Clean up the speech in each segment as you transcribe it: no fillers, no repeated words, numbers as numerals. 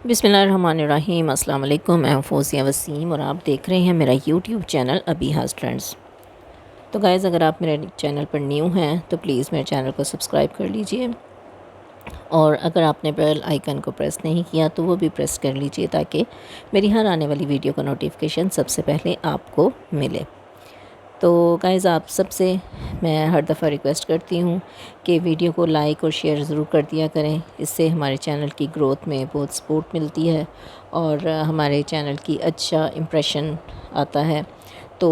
बिस्मिल्लाहिर्रहमानिर्रहीम। अस्सलाम वालेकुम। मैं हूं फ़ौज़िया वसीम और आप देख रहे हैं मेरा यूट्यूब चैनल अबीहाज़ ट्रेंड्स। तो गाइज़, अगर आप मेरे चैनल पर न्यू हैं तो प्लीज़ मेरे चैनल को सब्सक्राइब कर लीजिए और अगर आपने बेल आइकन को प्रेस नहीं किया तो वो भी प्रेस कर लीजिए ताकि मेरी हर आने वाली वीडियो का नोटिफिकेशन सबसे पहले आपको मिले। तो गाइज़, आप सबसे मैं हर दफ़ा रिक्वेस्ट करती हूँ कि वीडियो को लाइक और शेयर ज़रूर कर दिया करें। इससे हमारे चैनल की ग्रोथ में बहुत सपोर्ट मिलती है और हमारे चैनल की अच्छा इम्प्रेशन आता है। तो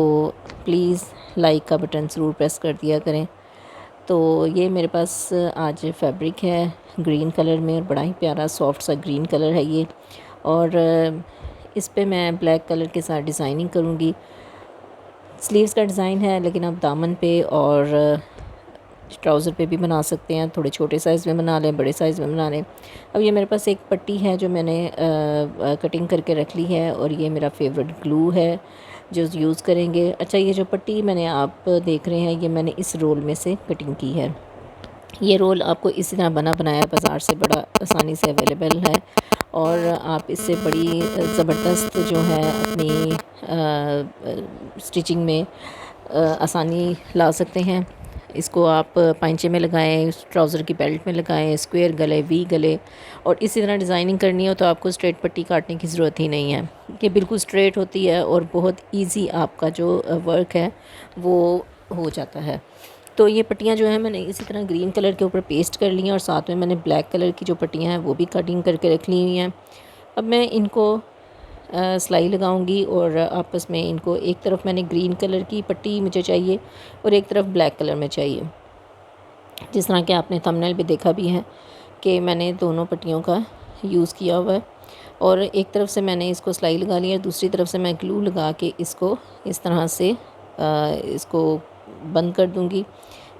प्लीज़ लाइक का बटन ज़रूर प्रेस कर दिया करें। तो ये मेरे पास आज फैब्रिक है ग्रीन कलर में और बड़ा ही प्यारा सॉफ्ट सा ग्रीन कलर है ये। और इस पे मैं ब्लैक कलर के साथ डिज़ाइनिंग करूँगी। स्लीव्स का डिज़ाइन है, लेकिन आप दामन पे और ट्राउज़र पे भी बना सकते हैं। थोड़े छोटे साइज़ में बना लें, बड़े साइज़ में बना लें। अब ये मेरे पास एक पट्टी है जो मैंने कटिंग करके रख ली है और ये मेरा फेवरेट ग्लू है जो यूज़ करेंगे। अच्छा, ये जो पट्टी मैंने आप देख रहे हैं ये मैंने इस रोल में से कटिंग की है। ये रोल आपको इसी तरह बना बनाया बाज़ार से बड़ा आसानी से अवेलेबल है और आप इससे बड़ी ज़बरदस्त जो है अपनी स्टिचिंग में आसानी ला सकते हैं। इसको आप पाइंचे में लगाएं, ट्राउज़र की बेल्ट में लगाएं, स्क्वायर गले, वी गले। और इसी तरह डिज़ाइनिंग करनी हो तो आपको स्ट्रेट पट्टी काटने की ज़रूरत ही नहीं है। ये बिल्कुल स्ट्रेट होती है और बहुत इजी आपका जो वर्क है वो हो जाता है। तो ये पट्टियाँ जो हैं मैंने इसी तरह ग्रीन कलर के ऊपर पेस्ट कर ली हैं और साथ में मैंने ब्लैक कलर की जो पट्टियाँ हैं वो भी कटिंग करके रख ली हुई हैं। अब मैं इनको सिलाई लगाऊंगी और आपस में इनको एक तरफ मैंने ग्रीन कलर की पट्टी मुझे चाहिए और एक तरफ ब्लैक कलर में चाहिए। जिस तरह कि आपने थंबनेल पे देखा भी है कि मैंने दोनों पट्टियों का यूज़ किया हुआ है और एक तरफ से मैंने इसको सिलाई लगा ली है, दूसरी तरफ से मैं ग्लू लगा के इसको इस तरह से इसको बंद कर दूँगी,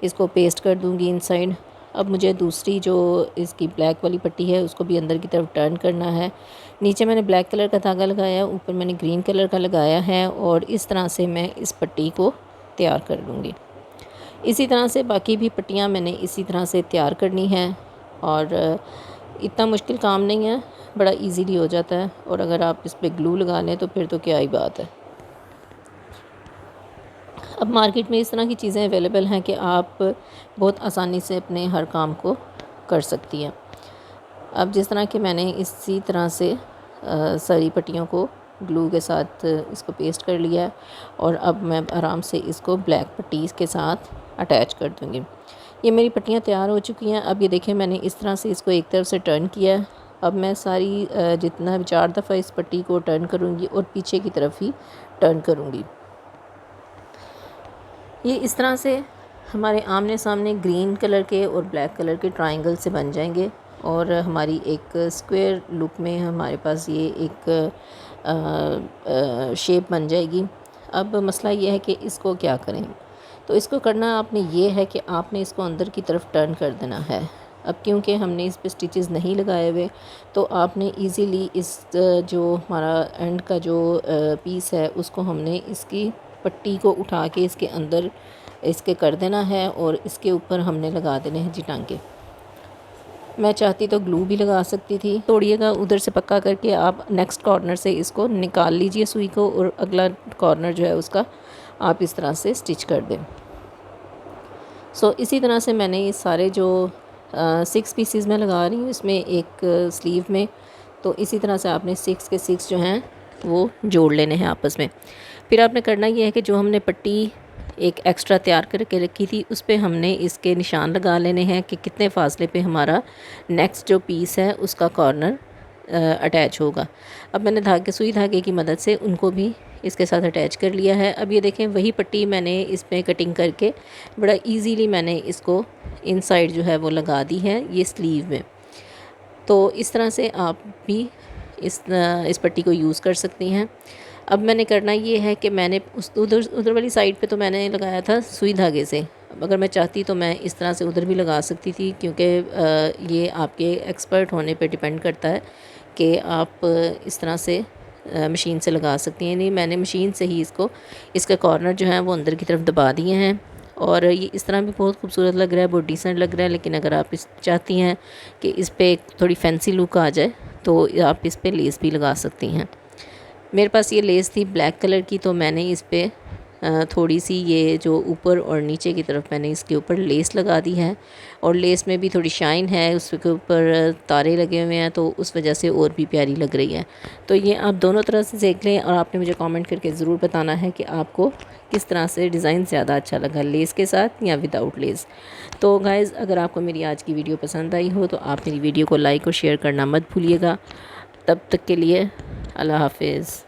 इसको पेस्ट कर दूँगी इनसाइड। अब मुझे दूसरी जो इसकी ब्लैक वाली पट्टी है उसको भी अंदर की तरफ टर्न करना है। नीचे मैंने ब्लैक कलर का धागा लगाया, ऊपर मैंने ग्रीन कलर का लगाया है और इस तरह से मैं इस पट्टी को तैयार कर लूँगी। इसी तरह से बाकी भी पट्टियाँ मैंने इसी तरह से तैयार करनी है और इतना मुश्किल काम नहीं है, बड़ा इजीली हो जाता है। और अगर आप इस पर ग्लू लगा लें तो फिर तो क्या ही बात है। अब मार्केट में इस तरह की चीज़ें अवेलेबल हैं कि आप बहुत आसानी से अपने हर काम को कर सकती हैं। अब जिस तरह कि मैंने इसी तरह से सारी पट्टियों को ग्लू के साथ इसको पेस्ट कर लिया है और अब मैं आराम से इसको ब्लैक पट्टी के साथ अटैच कर दूँगी। ये मेरी पट्टियाँ तैयार हो चुकी हैं। अब ये देखें मैंने इस तरह से इसको एक तरफ से टर्न किया है। अब मैं सारी जितना 4 दफ़ा इस पट्टी को टर्न करूँगी और पीछे की तरफ ही टर्न करूँगी। ये इस तरह से हमारे आमने सामने ग्रीन कलर के और ब्लैक कलर के ट्रायंगल से बन जाएंगे और हमारी एक स्क्वायर लुक में हमारे पास ये एक शेप बन जाएगी। अब मसला ये है कि इसको क्या करें। तो इसको करना आपने ये है कि आपने इसको अंदर की तरफ टर्न कर देना है। अब क्योंकि हमने इस पे स्टिचेस नहीं लगाए हुए तो आपने इजीली इस जो हमारा एंड का जो पीस है उसको हमने इसकी पट्टी को उठा के इसके अंदर इसके कर देना है और इसके ऊपर हमने लगा देने हैं जी टांके। मैं चाहती तो ग्लू भी लगा सकती थी। तोड़िएगा उधर से पक्का करके आप नेक्स्ट कॉर्नर से इसको निकाल लीजिए सुई को और अगला कॉर्नर जो है उसका आप इस तरह से स्टिच कर दें। सो इसी तरह से मैंने ये सारे जो 6 पीसीज में लगा रही हूँ इसमें एक स्लीव में, तो इसी तरह से आपने 6 के 6 जो हैं वो जोड़ लेने हैं आपस में। फिर आपने करना ये है कि जो हमने पट्टी एक एक्स्ट्रा तैयार करके रखी थी उस पे हमने इसके निशान लगा लेने हैं कि कितने फासले पे हमारा नेक्स्ट जो पीस है उसका कॉर्नर अटैच होगा। अब मैंने सुई धागे की मदद से उनको भी इसके साथ अटैच कर लिया है। अब ये देखें वही पट्टी मैंने इसमें कटिंग करके बड़ा इजीली मैंने इसको इनसाइड जो है वो लगा दी है ये स्लीव में। तो इस तरह से आप भी इस पट्टी को यूज़ कर सकती हैं। अब मैंने करना ये है कि मैंने उस उधर वाली साइड पे तो मैंने लगाया था सुई धागे से। अब अगर मैं चाहती तो मैं इस तरह से उधर भी लगा सकती थी, क्योंकि ये आपके एक्सपर्ट होने पे डिपेंड करता है कि आप इस तरह से मशीन से लगा सकती हैं। नहीं, मैंने मशीन से ही इसके कॉर्नर जो हैं वो अंदर की तरफ दबा दिए हैं और ये इस तरह भी बहुत खूबसूरत लग रहा है, बहुत डिसेंट लग रहा है। लेकिन अगर आप चाहती हैं कि इस पर थोड़ी फैंसी लुक आ जाए तो आप इस पर लेस भी लगा सकती हैं। मेरे पास ये लेस थी ब्लैक कलर की, तो मैंने इस पर थोड़ी सी ये जो ऊपर और नीचे की तरफ मैंने इसके ऊपर लेस लगा दी है, और लेस में भी थोड़ी शाइन है, उसके ऊपर तारे लगे हुए हैं, तो उस वजह से और भी प्यारी लग रही है। तो ये आप दोनों तरह से देख लें, और आपने मुझे कमेंट करके ज़रूर बताना है कि आपको किस तरह से डिज़ाइन ज़्यादा अच्छा लगा, लेस के साथ या विदाउट लेस। तो गाइज़, अगर आपको मेरी आज की वीडियो पसंद आई हो तो आप मेरी वीडियो को लाइक और शेयर करना मत भूलिएगा। तब तक के लिए अल्लाह हाफिज़।